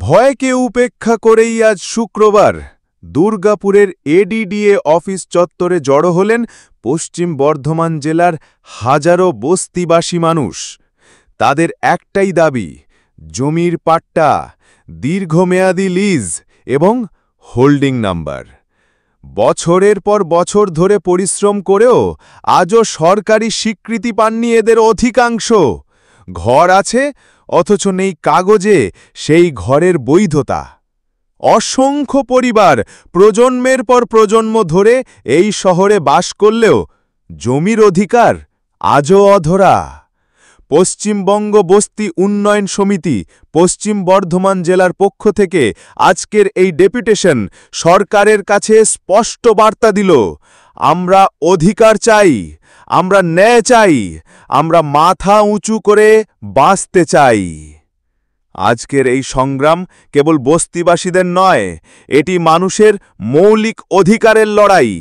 ভয়কে উপেক্ষা করেই আজ শুক্রবার দুর্গাপুরের এডিডিএ অফিস চত্বরে জড়ো হলেন পশ্চিম বর্ধমান জেলার হাজারো বস্তিবাসী মানুষ। তাদের একটাই দাবি, জমির পাট্টা, দীর্ঘমেয়াদী লিজ এবং হোল্ডিং নাম্বার। বছরের পর বছর ধরে পরিশ্রম করেও আজও সরকারি স্বীকৃতি পাননি এদের অধিকাংশ। ঘর আছে, অথচ নেই কাগজে সেই ঘরের বৈধতা। অসংখ্য পরিবার প্রজন্মের পর প্রজন্ম ধরে এই শহরে বাস করলেও জমির অধিকার আজও অধরা। পশ্চিমবঙ্গ বস্তি উন্নয়ন সমিতি পশ্চিম বর্ধমান জেলার পক্ষ থেকে আজকের এই ডেপুটেশন সরকারের কাছে স্পষ্ট বার্তা দিল, আমরা অধিকার চাই, আমরা ন্যায় চাই, আমরা মাথা উঁচু করে বাঁচতে চাই। আজকের এই সংগ্রাম কেবল বস্তিবাসীদের নয়, এটি মানুষের মৌলিক অধিকারের লড়াই।